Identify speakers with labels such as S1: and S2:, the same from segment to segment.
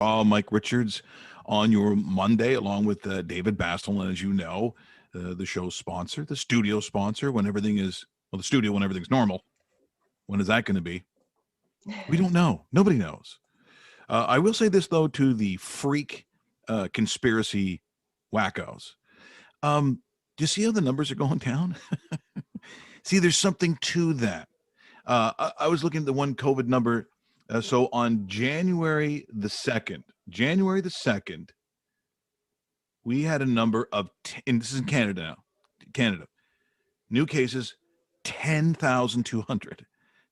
S1: Mike Richards on your Monday, along with David Bastel. And as you know, the show's sponsor, the studio sponsor, when everything is, well, the studio when everything's normal. When is that going to be? We don't know. Nobody knows. I will say this, though, to the freak conspiracy wackos. Do you see how the numbers are going down? See, there's something to that. I was looking at the one COVID number. So on January the 2nd, we had a number of, and this is in Canada now, Canada, new cases, 10,200.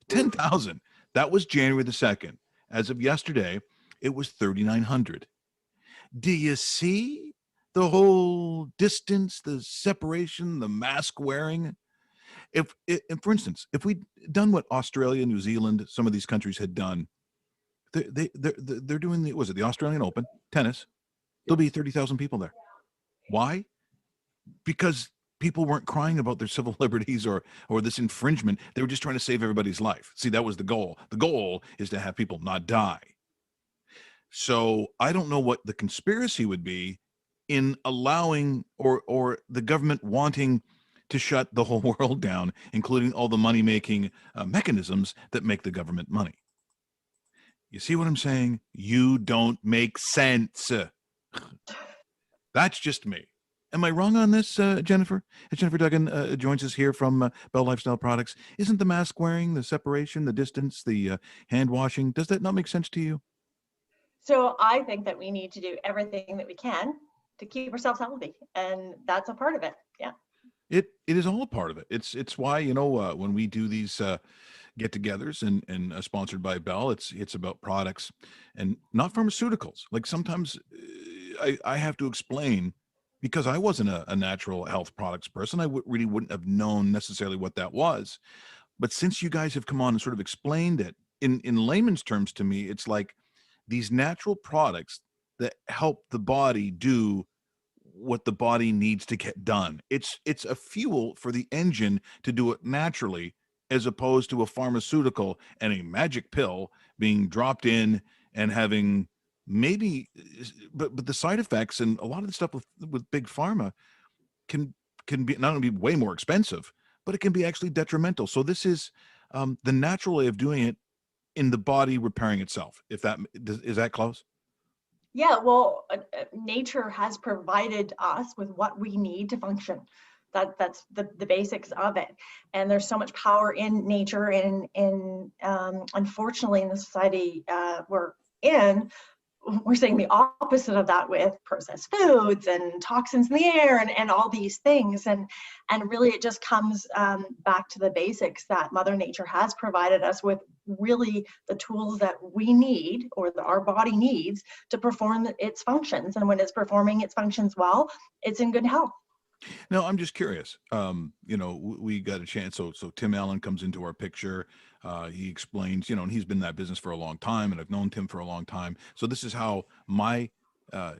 S1: 10,000. That was January the 2nd. As of yesterday, it was 3,900. Do you see the whole distance, the separation, the mask wearing? If for instance, if we'd done what Australia, New Zealand, some of these countries had done, they're doing the Australian Open tennis. There'll be 30,000 people there. Why? Because people weren't crying about their civil liberties or this infringement. They were just trying to save everybody's life. See, that was the goal. The goal is to have people not die. So I don't know what the conspiracy would be in allowing or the government wanting to shut the whole world down, including all the money-making mechanisms that make the government money. You see what I'm saying? You don't make sense. That's just me. Am I wrong on this, Jennifer? Jennifer Duggan joins us here from Bell Lifestyle Products. Isn't the mask wearing, the separation, the distance, the hand washing, does that not make sense to you?
S2: So I think that we need to do everything that we can to keep ourselves healthy, and that's a part of it. Yeah.
S1: It is all a part of it. It's why, when we do these get-togethers and sponsored by Bell, it's about products and not pharmaceuticals. Like sometimes I have to explain, because I wasn't a natural health products person. I really wouldn't have known necessarily what that was. But since you guys have come on and sort of explained it in layman's terms to me, it's like these natural products that help the body do what the body needs to get done. It's a fuel for the engine to do it naturally, as opposed to a pharmaceutical and a magic pill being dropped in and having maybe, but the side effects and a lot of the stuff with big pharma can be not only be way more expensive, but it can be actually detrimental. So this is the natural way of doing it in the body repairing itself. If that is that close?
S2: Yeah, well, nature has provided us with what we need to function. That's the basics of it. And there's so much power in nature, and unfortunately in the society we're in, we're seeing the opposite of that with processed foods and toxins in the air and all these things. And really it just comes back to the basics that Mother Nature has provided us with, really the tools that we need, or our body needs, to perform its functions. And when it's performing its functions well, it's in good health.
S1: No, I'm just curious. We got a chance. So Tim Allen comes into our picture. He explains, and he's been in that business for a long time, and I've known Tim for a long time. So this is how my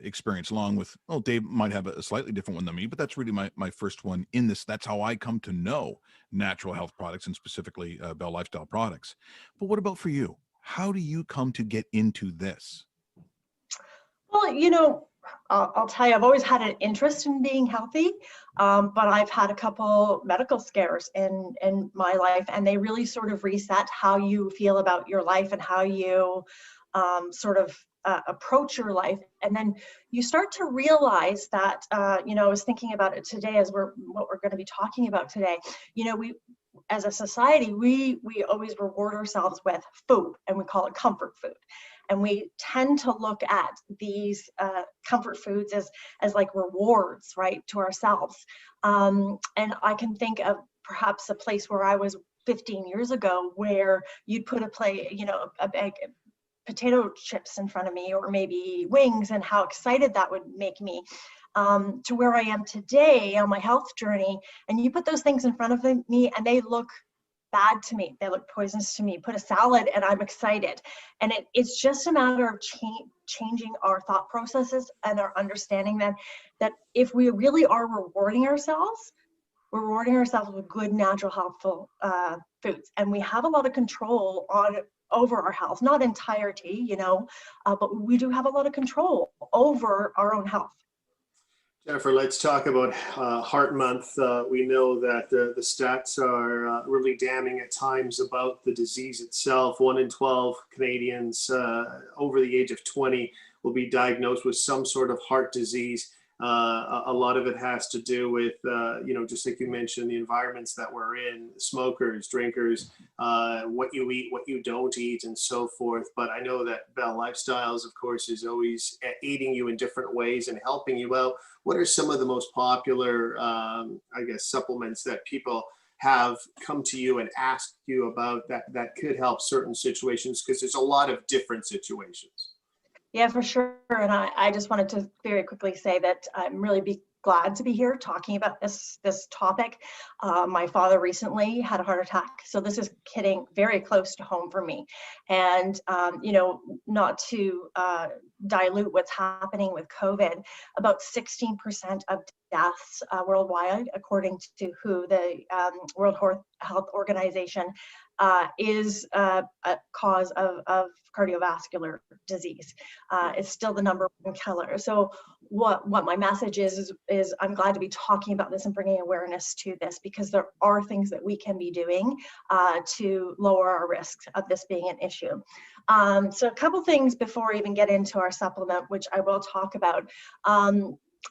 S1: experience, along with, Dave might have a slightly different one than me, but that's really my first one in this. That's how I come to know natural health products, and specifically Bell Lifestyle Products. But what about for you? How do you come to get into this?
S2: Well, I'll tell you, I've always had an interest in being healthy, but I've had a couple medical scares in my life, and they really sort of reset how you feel about your life and how you approach your life. And then you start to realize that, I was thinking about it today as what we're going to be talking about today. We, as a society, we always reward ourselves with food, and we call it comfort food. And we tend to look at these comfort foods as like rewards, right, to ourselves. And I can think of perhaps a place where I was 15 years ago, where you'd put a bag of potato chips in front of me, or maybe wings, and how excited that would make me, to where I am today on my health journey. And you put those things in front of me and they look bad to me, they look poisonous to me. Put a salad and I'm excited. And it's just a matter of changing our thought processes and our understanding that if we really are rewarding ourselves, we're rewarding ourselves with good, natural, healthful foods. And we have a lot of control on over our health, not entirety, but we do have a lot of control over our own health.
S3: Jennifer, let's talk about Heart Month. We know that the stats are really damning at times about the disease itself. 1 in 12 Canadians over the age of 20 will be diagnosed with some sort of heart disease. A lot of it has to do with, just like you mentioned, the environments that we're in, smokers, drinkers, what you eat, what you don't eat, and so forth. But I know that Bell Lifestyles, of course, is always aiding you in different ways and helping you out. What are some of the most popular, supplements that people have come to you and asked you about that could help certain situations? Because there's a lot of different situations.
S2: Yeah, for sure. And I just wanted to very quickly say that I'm really glad to be here talking about this topic. My father recently had a heart attack, so this is hitting very close to home for me. And not to dilute what's happening with COVID, about 16% of deaths worldwide, according to WHO, the World Health Organization, is a cause of cardiovascular disease. It's still the number one killer. So what my message is I'm glad to be talking about this and bringing awareness to this, because there are things that we can be doing to lower our risk of this being an issue. So a couple things before I even get into our supplement, which I will talk about.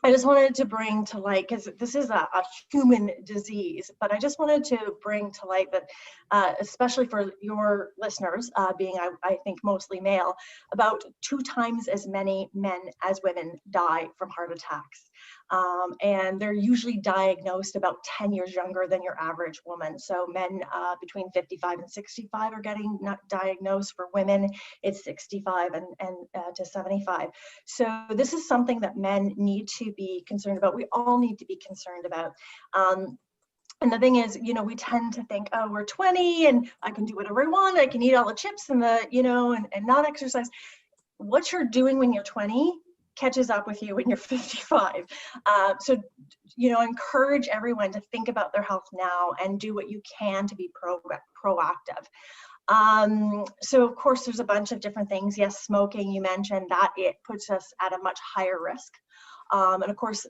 S2: I just wanted to bring to light, because this is a human disease, but I just wanted to bring to light that, especially for your listeners, being I think mostly male, about 2 times as many men as women die from heart attacks. And they're usually diagnosed about 10 years younger than your average woman. So men between 55 and 65 are getting diagnosed. For women, it's 65 and to 75. So this is something that men need to be concerned about. We all need to be concerned about. And the thing is, we tend to think, oh, we're 20 and I can do whatever I want. I can eat all the chips and and not exercise. What you're doing when you're 20 catches up with you when you're 55. So, encourage everyone to think about their health now and do what you can to be proactive. So of course, there's a bunch of different things. Yes, smoking, you mentioned that it puts us at a much higher risk. And of course,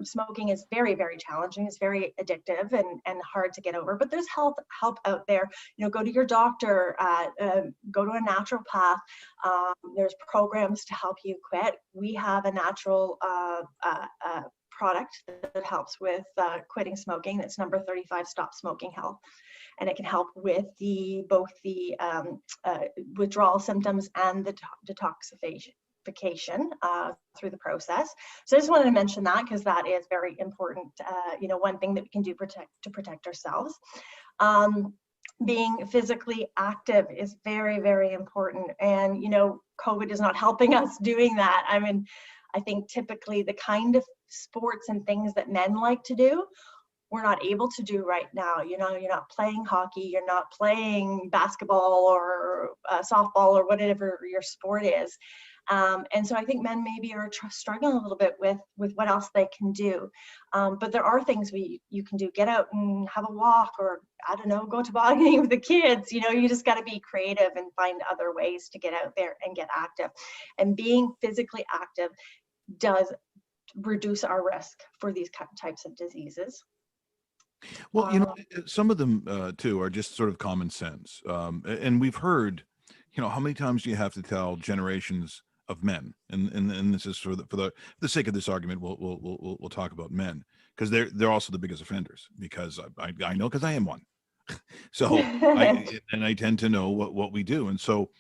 S2: smoking is very, very challenging. It's very addictive and hard to get over, but there's help out there. Go to your doctor, go to a naturopath. There's programs to help you quit. We have a natural product that helps with quitting smoking. That's number 35, Stop Smoking Health. And it can help with both the withdrawal symptoms and the detoxification through the process. So I just wanted to mention that, because that is very important. One thing that we can do to protect ourselves. Being physically active is very, very important. And, COVID is not helping us doing that. I mean, I think typically the kind of sports and things that men like to do, we're not able to do right now. You're not playing hockey, you're not playing basketball or softball or whatever your sport is. And so I think men maybe are struggling a little bit with what else they can do. But there are things you can do. Get out and have a walk, or I don't know, go tobogganing with the kids. You just got to be creative and find other ways to get out there and get active. And being physically active does reduce our risk for these types of diseases.
S1: Well, some of them too are just sort of common sense. And we've heard, how many times do you have to tell generations of men? And this is for the sake of this argument, we'll talk about men, because they're also the biggest offenders, because I know, because I am one. So I tend to know what we do. And so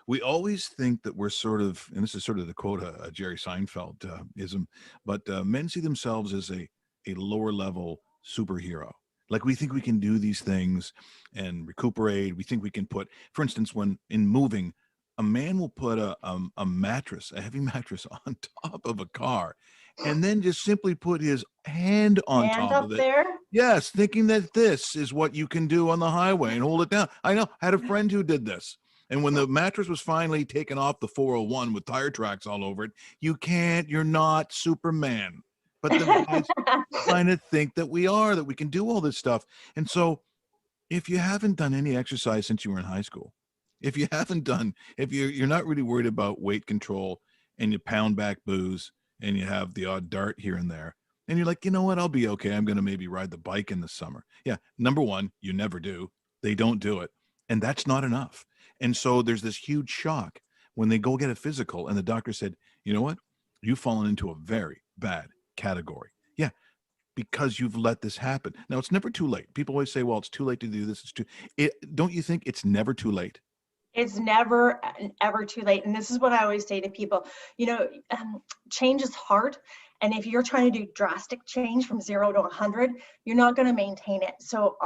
S1: we always think that we're sort of, and this is sort of the quote, Jerry Seinfeld ism, but men see themselves as a lower level superhero. Like, we think we can do these things and recuperate. We think we can put, for instance, when in moving, a man will put a heavy mattress on top of a car, and then just simply put his hand on top of it.
S2: There?
S1: Yes, thinking that this is what you can do on the highway and hold it down. I know, I had a friend who did this. And when the mattress was finally taken off the 401 with tire tracks all over it, you're not Superman. But the guys kind of think that that we can do all this stuff. And so if you haven't done any exercise since you were in high school, If you haven't done, if you're not really worried about weight control and you pound back booze and you have the odd dart here and there, and you're like, you know what, I'll be okay. I'm going to maybe ride the bike in the summer. Yeah. Number one, you never do. They don't do it. And that's not enough. And so there's this huge shock when they go get a physical and the doctor said, you know what, you've fallen into a very bad category. Yeah, because you've let this happen. Now it's never too late. People always say, well, it's too late to do this. It's too, don't you think it's never too late?
S2: It's never ever too late. And this is what I always say to people, you know, change is hard. And if you're trying to do drastic change from 0 to 100, you're not going to maintain it. So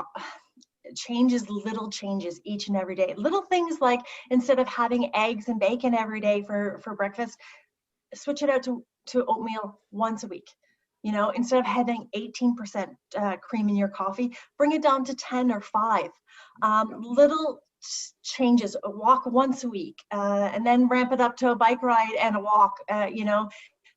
S2: change is little changes each and every day. Little things like, instead of having eggs and bacon every day for breakfast, switch it out to oatmeal once a week. You know, instead of having 18% cream in your coffee, bring it down to 10 or 5. Little changes, a walk once a week, and then ramp it up to a bike ride and a walk. You know,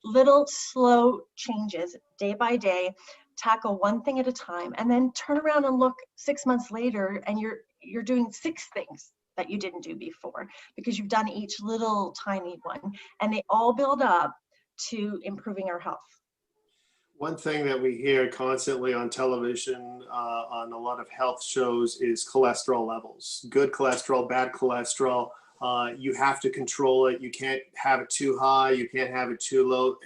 S2: little slow changes day by day, tackle one thing at a time, and then turn around and look 6 months later and you're doing 6 things that you didn't do before, because you've done each little tiny one, and they all build up to improving our health.
S3: One thing that we hear constantly on television, on a lot of health shows, is cholesterol levels. Good cholesterol, bad cholesterol. You have to control it. You can't have it too high. You can't have it too low.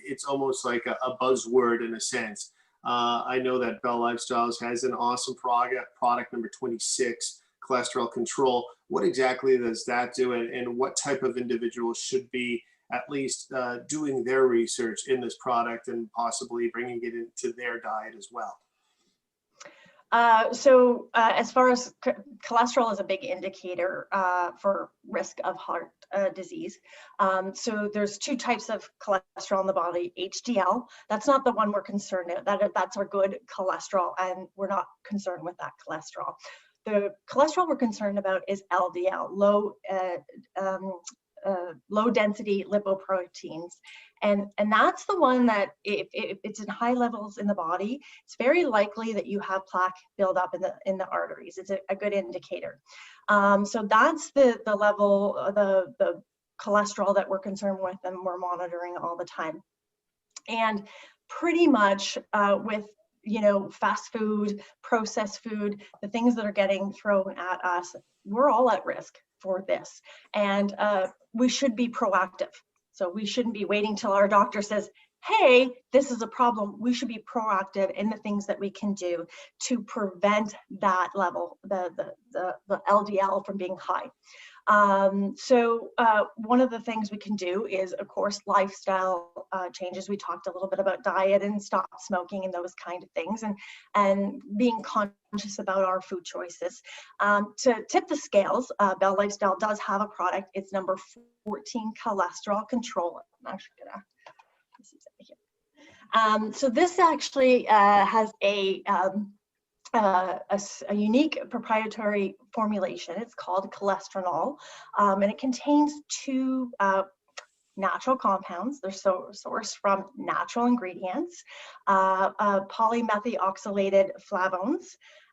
S3: It's almost like a buzzword in a sense. I know that Bell Lifestyles has an awesome product number 26, cholesterol control. What exactly does that do, and what type of individuals should be at least doing their research in this product and possibly bringing it into their diet as well?
S2: So as far as cholesterol is a big indicator for risk of heart disease. So there's 2 types of cholesterol in the body. HDL, that's not the one we're concerned with. That's our good cholesterol, and we're not concerned with that cholesterol. The cholesterol we're concerned about is LDL, low density lipoproteins. And that's the one that if it's in high levels in the body, it's very likely that you have plaque buildup in the arteries. It's a good indicator. So that's the level, the cholesterol that we're concerned with and we're monitoring all the time. And pretty much with, you know, fast food, processed food, the things that are getting thrown at us, we're all at risk for this. And we should be proactive. So we shouldn't be waiting till our doctor says, hey, this is a problem. We should be proactive in the things that we can do to prevent that level, the LDL from being high. So one of the things we can do is, of course, lifestyle changes. We talked a little bit about diet and stop smoking and those kind of things, and being conscious about our food choices. To tip the scales, Bell Lifestyle does have a product. It's number 14, cholesterol control. I'm actually gonna, this is it here. So this actually has a unique proprietary formulation. It's called cholesterol, and it contains 2 natural compounds. They're sourced from natural ingredients, polymethioxylated flavones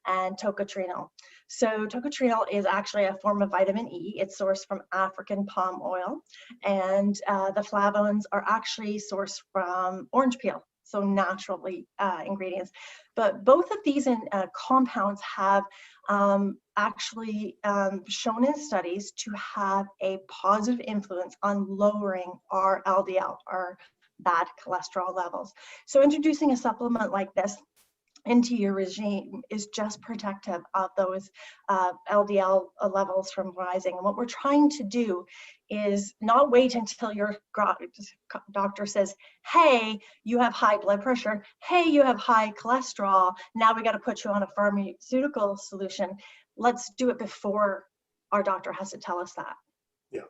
S2: and tocotrienol. So tocotrienol is actually a form of vitamin E. It's sourced from African palm oil, and the flavones are actually sourced from orange peel. So naturally ingredients. But both of these compounds have actually shown in studies to have a positive influence on lowering our LDL, our bad cholesterol levels. So introducing a supplement like this into your regime is just protective of those LDL levels from rising. And what we're trying to do is not wait until your doctor says, hey, you have high blood pressure, hey, you have high cholesterol, now we got to put you on a pharmaceutical solution. Let's do it before our doctor has to tell us that.
S3: Yeah.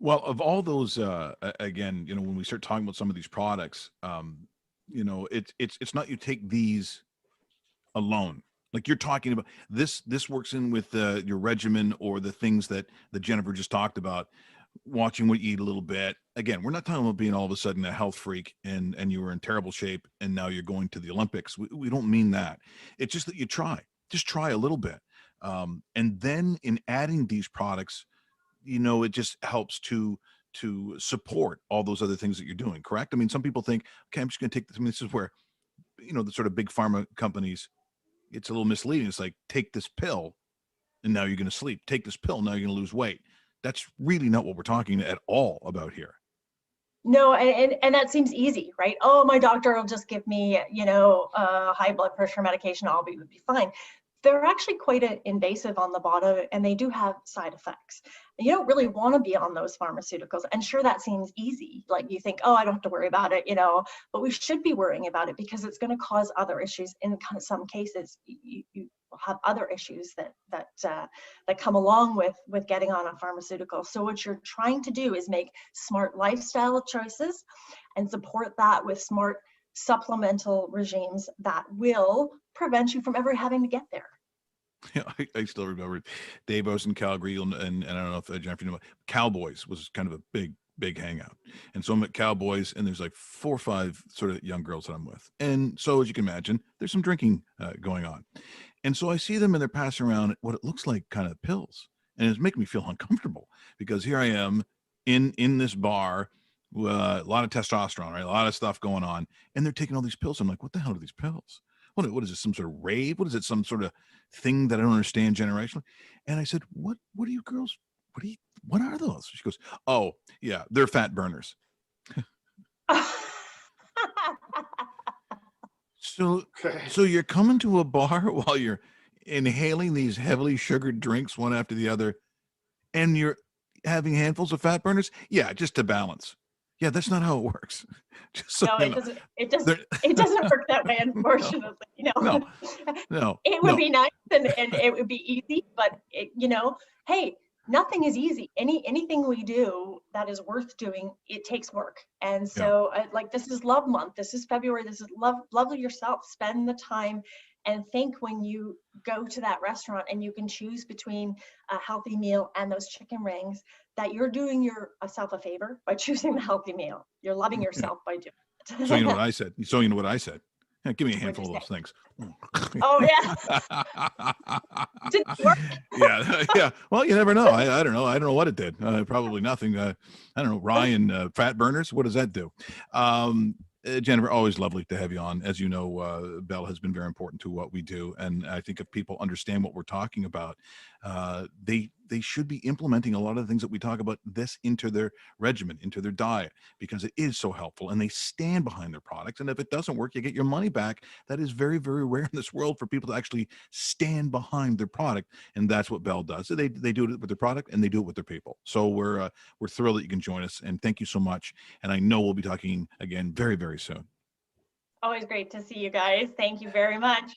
S1: Well, of all those, again, you know, when we start talking about some of these products, you know, it's not you take these alone. Like you're talking about this works in with your regimen or the things that Jennifer just talked about, watching what you eat a little bit. Again, we're not talking about being all of a sudden a health freak and you were in terrible shape and now you're going to the Olympics. We don't mean that. It's just that you just try a little bit. And then in adding these products, you know, it just helps to support all those other things that you're doing. Correct? I mean, some people think, okay, I'm just going to take this. I mean, this is where, you know, the sort of big pharma companies, it's a little misleading. It's like, take this pill and now you're going to sleep. Take this pill, now you're going to lose weight. That's really not what we're talking at all about here.
S2: No, and that seems easy, right? Oh, my doctor will just give me, you know, high blood pressure medication. I'll be fine. They're actually quite invasive on the body, and they do have side effects. You don't really want to be on those pharmaceuticals. And sure, that seems easy. Like you think, oh, I don't have to worry about it, you know, but we should be worrying about it because it's going to cause other issues. In some cases, you will have other issues that come along with getting on a pharmaceutical. So what you're trying to do is make smart lifestyle choices and support that with smart supplemental regimes that will prevent you from ever having to get there.
S1: Yeah, I still remember Dave. I was in Calgary, and I don't know if Jennifer, you know, Cowboys was kind of a big hangout. And so I'm at Cowboys, and there's like 4 or 5 sort of young girls that I'm with. And so, as you can imagine, there's some drinking going on. And so I see them, and they're passing around what it looks like kind of pills, and it's making me feel uncomfortable because here I am in this bar, a lot of testosterone, right, a lot of stuff going on, and they're taking all these pills. I'm like, what the hell are these pills? What is this? Some sort of rave? What is it? Some sort of thing that I don't understand generationally? And I said, what are you girls? What are those? She goes, oh yeah, they're fat burners. So
S3: Okay.
S1: so you're coming to a bar while you're inhaling these heavily sugared drinks one after the other, and you're having handfuls of fat burners? Yeah, just to balance. Yeah, that's not how it works. Just so
S2: No,
S1: you
S2: it
S1: know.
S2: doesn't. It does.
S1: There-
S2: It doesn't work that way,
S1: no,
S2: unfortunately. You
S1: no,
S2: know,
S1: no,
S2: it would
S1: no.
S2: be nice and it would be easy, but you know, hey, nothing is easy. Anything we do that is worth doing, it takes work. And
S1: Yeah.
S2: so, like, this is Love Month. This is February. This is love yourself. Spend the time and think when you go to that restaurant and you can choose between a healthy meal and those chicken rings, that you're doing yourself a favor by choosing the healthy meal. You're loving
S1: Yeah.
S2: yourself by doing it.
S1: So you know what I said. So you know what I said. Yeah, give me a
S2: What'd you
S1: handful of
S2: say?
S1: those things.
S2: Oh yeah, did it work?
S1: Yeah, yeah. Well, you never know. I don't know. I don't know what it did. Probably nothing. I don't know. Ryan, fat burners. What does that do? Jennifer, always lovely to have you on. As you know, Bell has been very important to what we do, and I think if people understand what we're talking about, they should be implementing a lot of the things that we talk about this into their regimen, into their diet, because it is so helpful, and they stand behind their products. And if it doesn't work, you get your money back. That is very, very rare in this world for people to actually stand behind their product, and that's what Bell does. So they do it with their product, and they do it with their people. So we're thrilled that you can join us, and thank you so much. And I know we'll be talking again very, very soon.
S2: Always great to see you guys. Thank you very much.